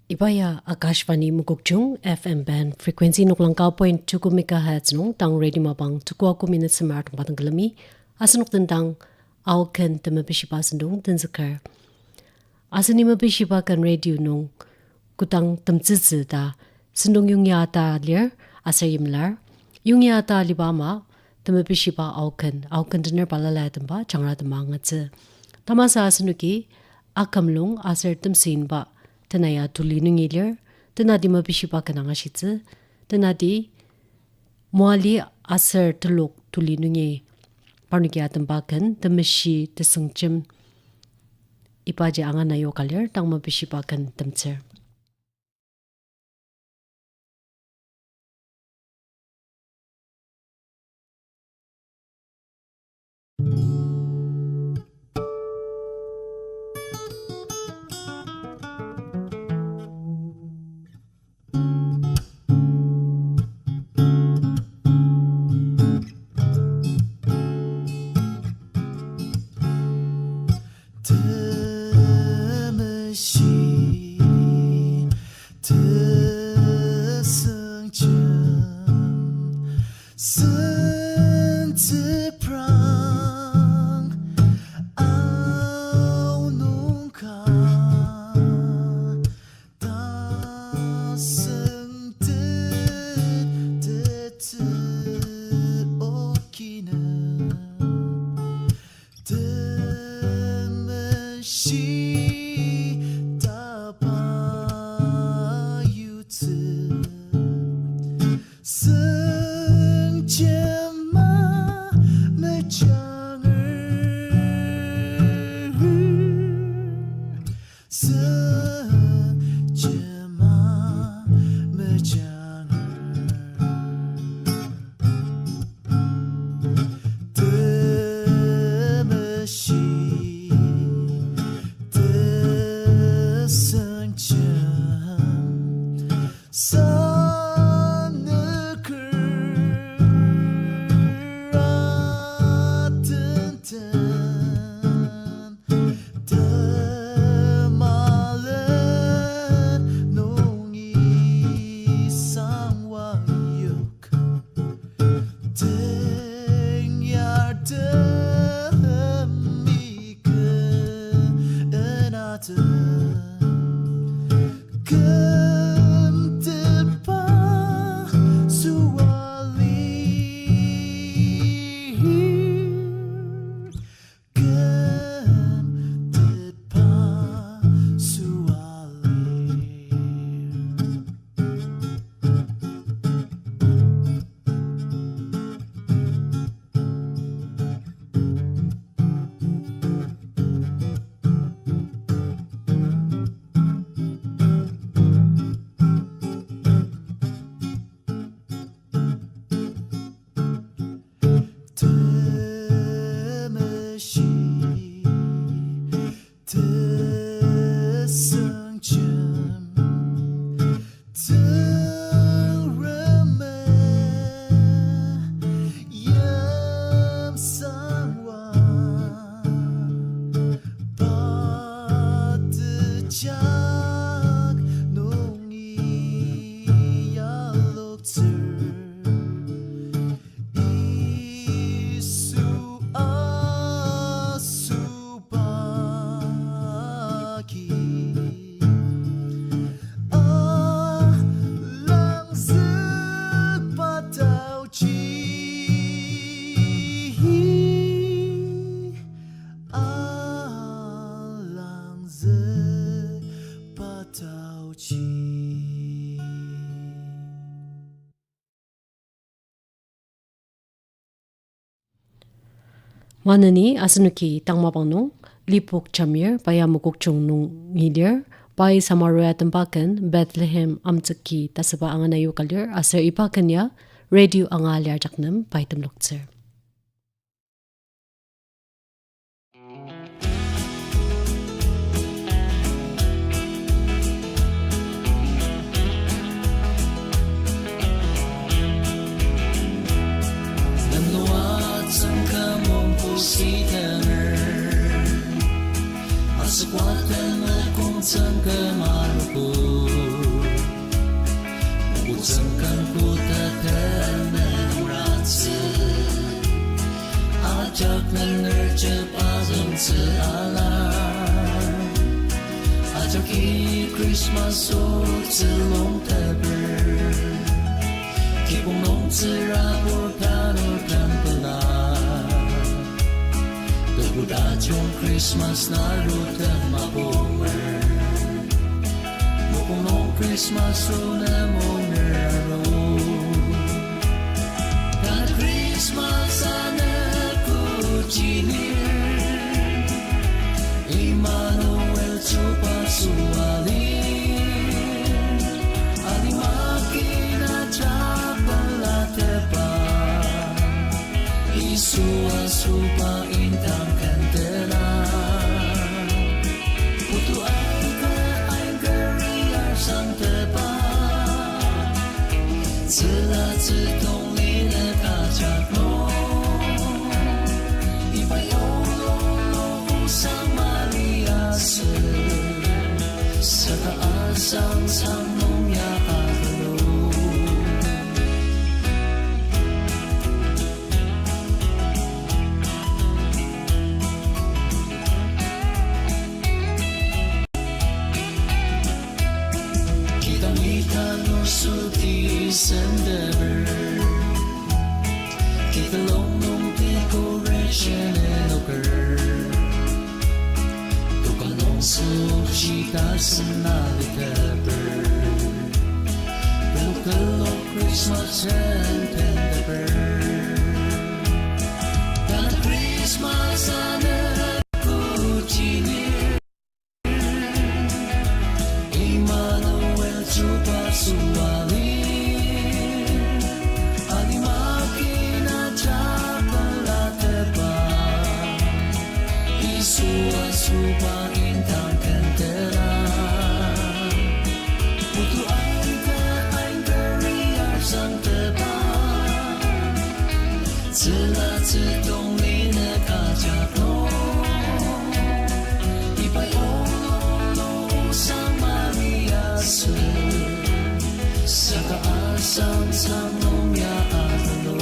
Ibaya Akashvani Mukukchung FM band frequency nuklang 9.2 MHz nung tang radio mabang tukwa ko minutes sa maratong batang galami asanok tentang auken temabishipa sendung tenzakar asan imabishipa kan radio nung kutang temzizi da sendung yung yata lir asa yimlar yung yata libama temabishipa auken dener balala temba changra temang ngatse tamasa asanuki akamlung asar temsin ba Tenaya tuli nungilir, tenadi mabishipa kananga shitze, tenadi muali asar teluk tuli nungi parnuki atambakan, temishi tesengcem ipaje angan nayo kalir, tang mabishipa kan temcer. Wanani asanuki tangmapang lipuk chamir paya mukukchung nung ngilir pai samaria tempakan Bethlehem amtsaki tasaba anganayo kalir asar ipakanya radio angalyar jaknam pai temlokser. Sekuat dan melekung sangka maluku Sangkan ku tetemen ratse Ajak menerjepasang sealam Ajak i Christmas so selong teber Kipong nong serabur kanor kan pela Dagudachong Christmas narutan mabomer Mukong Christmas ro na moner aro Kana Christmas sana kuchinir Emmanuel chupa sualin Alimakina chapala tepa Isua supa intang kantela Putu上的吧，自拉自动里的大家伙，一百欧罗罗上玛利亚斯，萨卡阿上长隆呀阿格罗。December Keep the long decoration and over Toka long sushi senali teber Look along Christmas and tender Dan Christmas ana kuchinir Emmanuel chupa suali Supa intang kentera Putu angka angkari arsang teba Zila zidong lina kajako Ipai olo sang Maria su Saka asang sang nomya agalo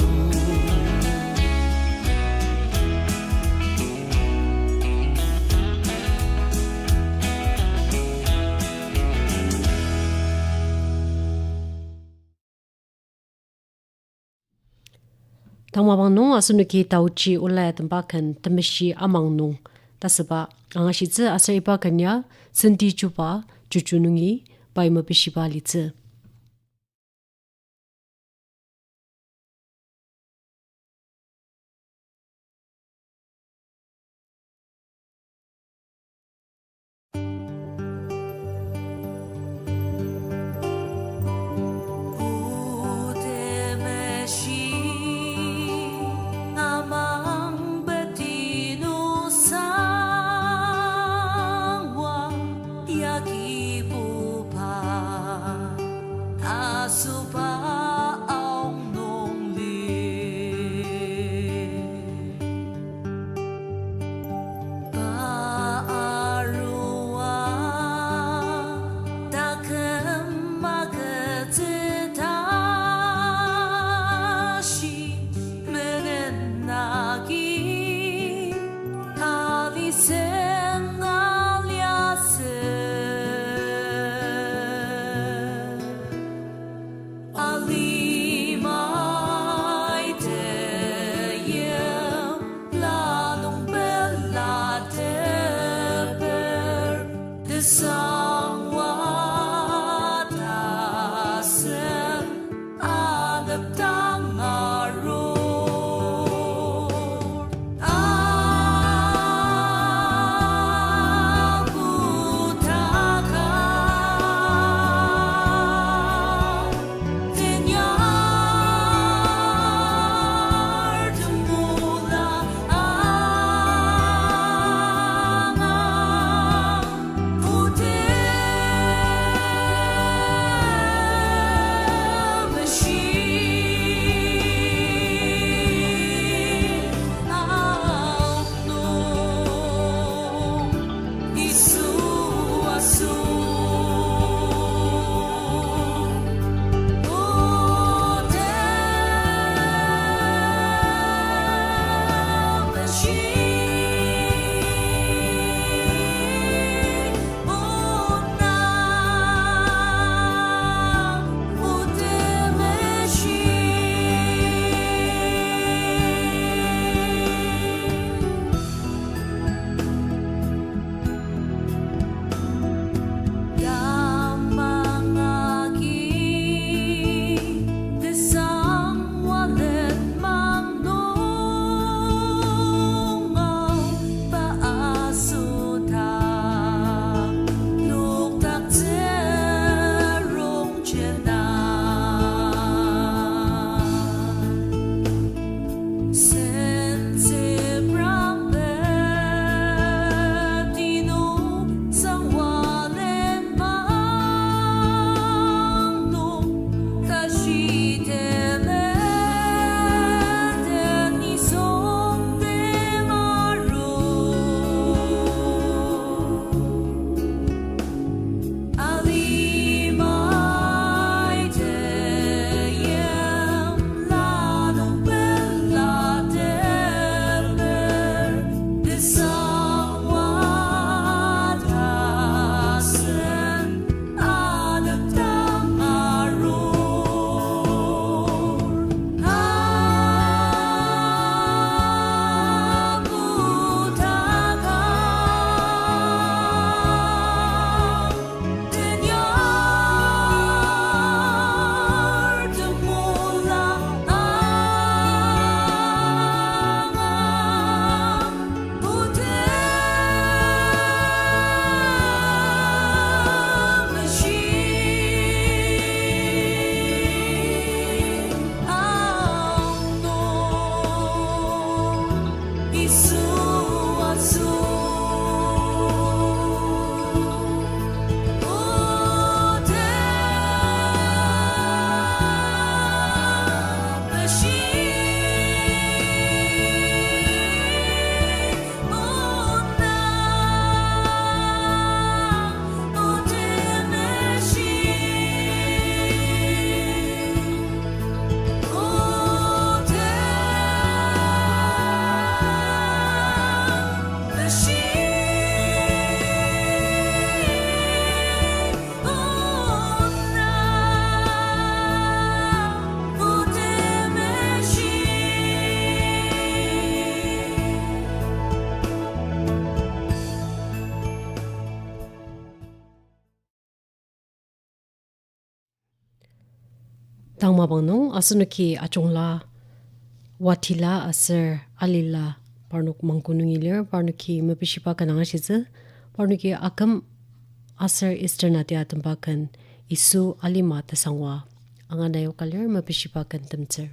Tangmabang nung asunuki tauchi ulay tembakan temishi amang nung. Tasaba, ang ashizi asa iba kanya, sendi chupa, cucunungi, bai mapishiba litze. Put it tang mabang nung asunuki achongla watila aser alila parnuk mangkunungilir parnuki mapishipa kananga shizu parnuki akam aser isternatia tempakan isu alima tasangwa anganayo kalir mapishipa kan temcer.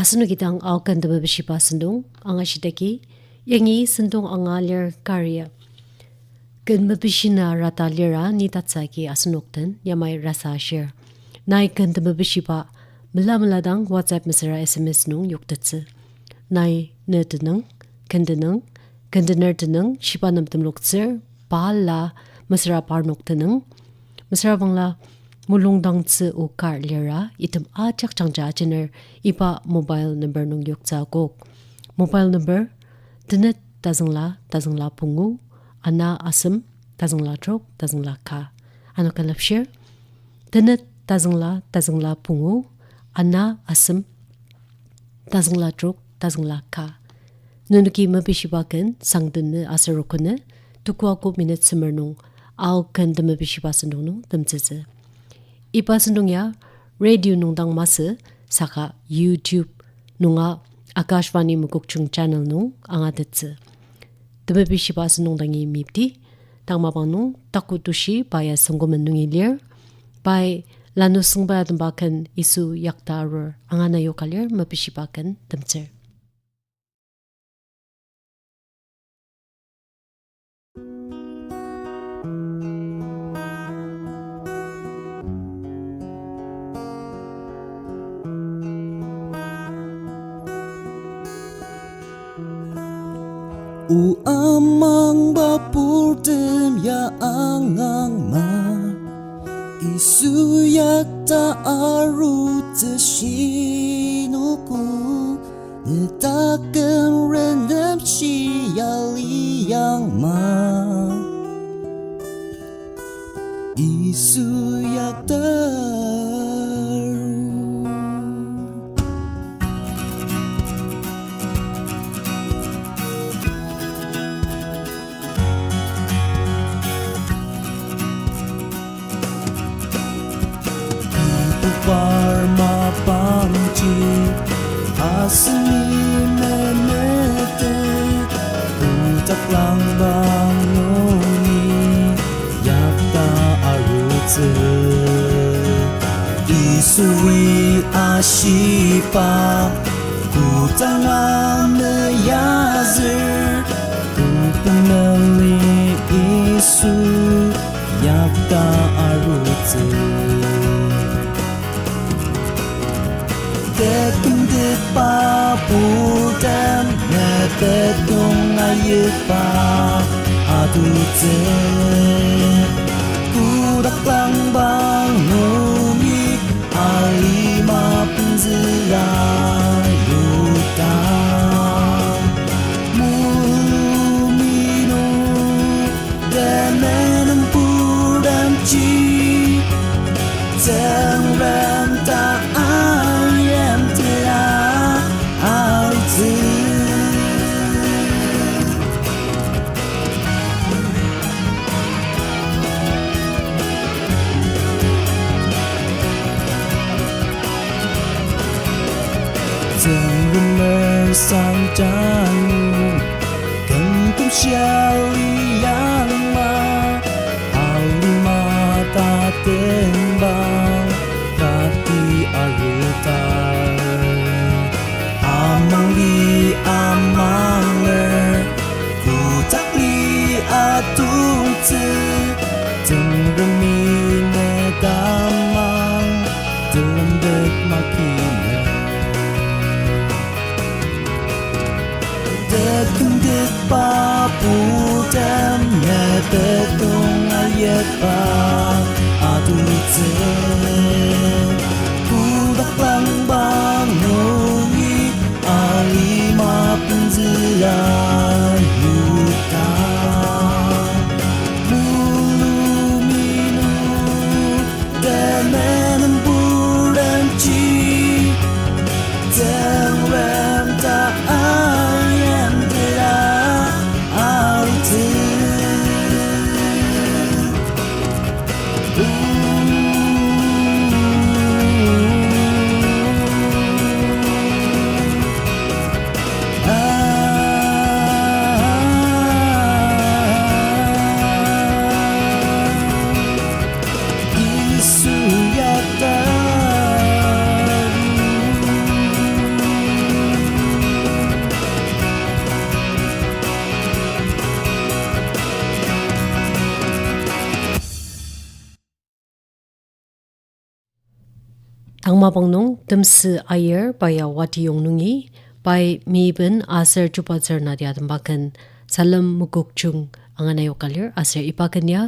Asunu kitang aukan dama bishipa sendung anga shidaki yangi sendung anga ler karya kan mabishina rata lera ni tatsaki asunuktan yamai rasa share nai kan dama bishipa mala WhatsApp mesra SMS nung yuktatse nai nertenang kandenang kandenertenang shipa namtam luktser pala mesra parnuktanang mesra bangla mulung dang tse o kar lera itam achak changja chener ipa mobile number nung yukta kok mobile number tenet tazangla pungu ana asam tazangla drop tazangla ka ano kalapshir tenet tazangla pungu ana asam tazangla drop tazangla ka nunuki mabishibakan sangdun asarokone tukwa ko minute semernung au kan demabishibasan nung temtseze ipa sendungya radio nungdang masa saka YouTube nunga Akashvani Mukukchung channel nung anga tetse. Temepi shipa sendungdangi mipti tangmabang nung takutushi baya senggomen nungi lir bay lanu sengbaya tembakan isu yaktarur anga nayo kalir mepi shipakan temtser. U amang bapurdem ya angang ma Isu yak ta aru tshinoku Netaken rendam shi ya liang ma Isu yak taru Parma pangci asli menete utak lang bangoni yakta arutse isui ashipa kutangan yazir kupenali isu yakta arutse Tekum de pa putam na pedong ayepa adutse Kudak lang bang ngumik alima penzira yutam Mulumino dan menempuram ci Tengram tak ayam telah arti Tengram bersantanu Kentum syali yang ma Alima tak tembang Kati arutar Amang li amang ler Ku tak li atung te Tengremi ne damang Telembek makina Dekendek papudam Ne betong ayepa Adutse Kudak lang bangungi Alima penzira yuta Muluminu Dan menempurang ci Tengrem tak ayam telah arti Isu yak Ang mapangnong temsi ayer baya wati yung nungi bay miben aser chupazer na diatambakan salam mugukchung anganayok kalir aser ipakan ya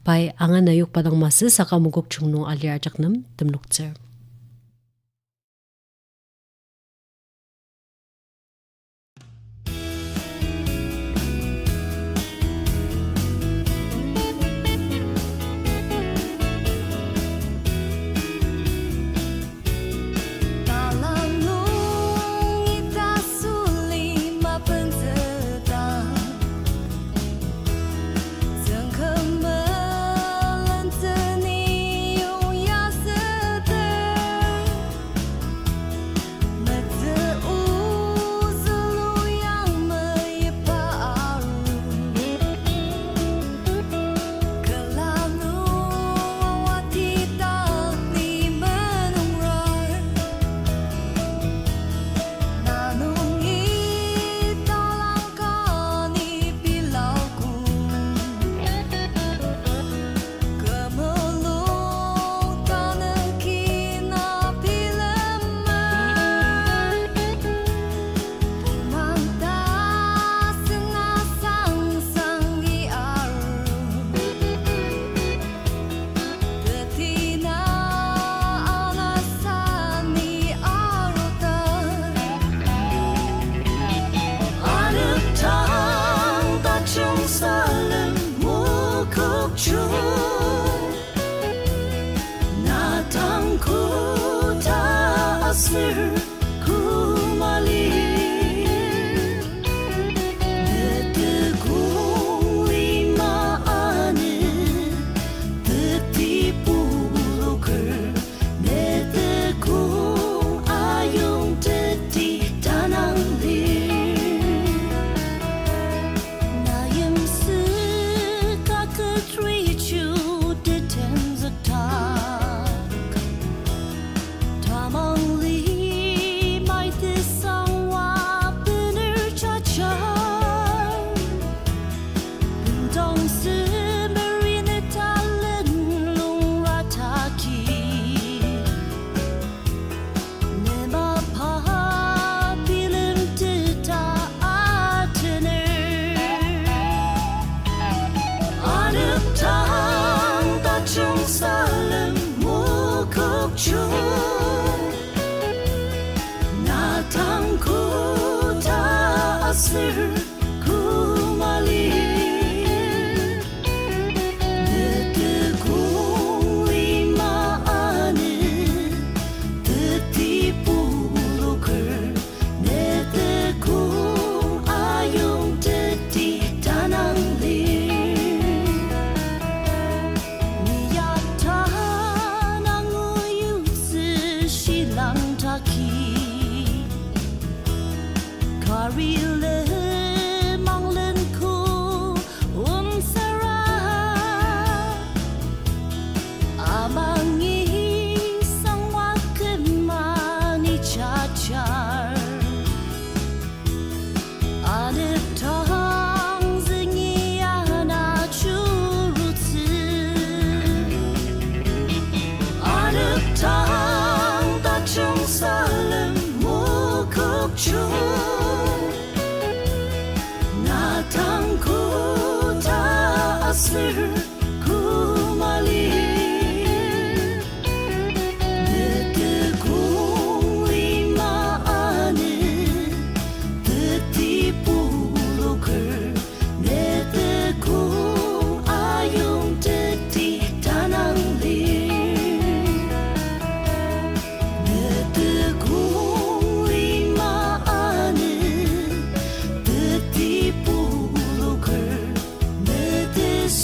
bay anganayok padang masa saka mugukchung nung alir ajaknam temnukzer.怎可能你用亚瑟的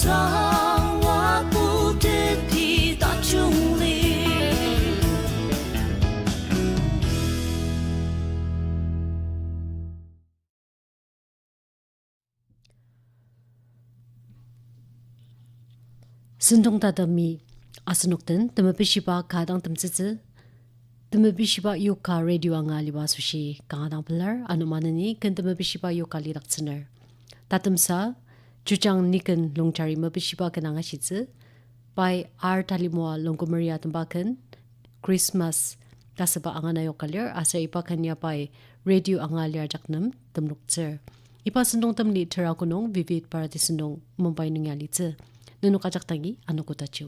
上我不得皮大中里。Sendong tadami asanukten temapeshiba kadang temtsetse temapeshiba yuka radio angaliwa sushi kadang pelar anumanani kan temapeshiba yuka liraksener tatemsa chuchang niken longchari mapeshiba kananga shitse pai ar talimwa longkomaria tembakan Christmas tasaba angana yokalir asa ipa kanya pai radio angalir jaknam temlukcer ipa sendong temli terakunong vivid parati sendong mumpai nungyalitse nunu kajak tangi anu kutachu.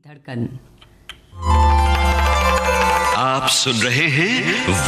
धड़कन आप सुन रहे हैं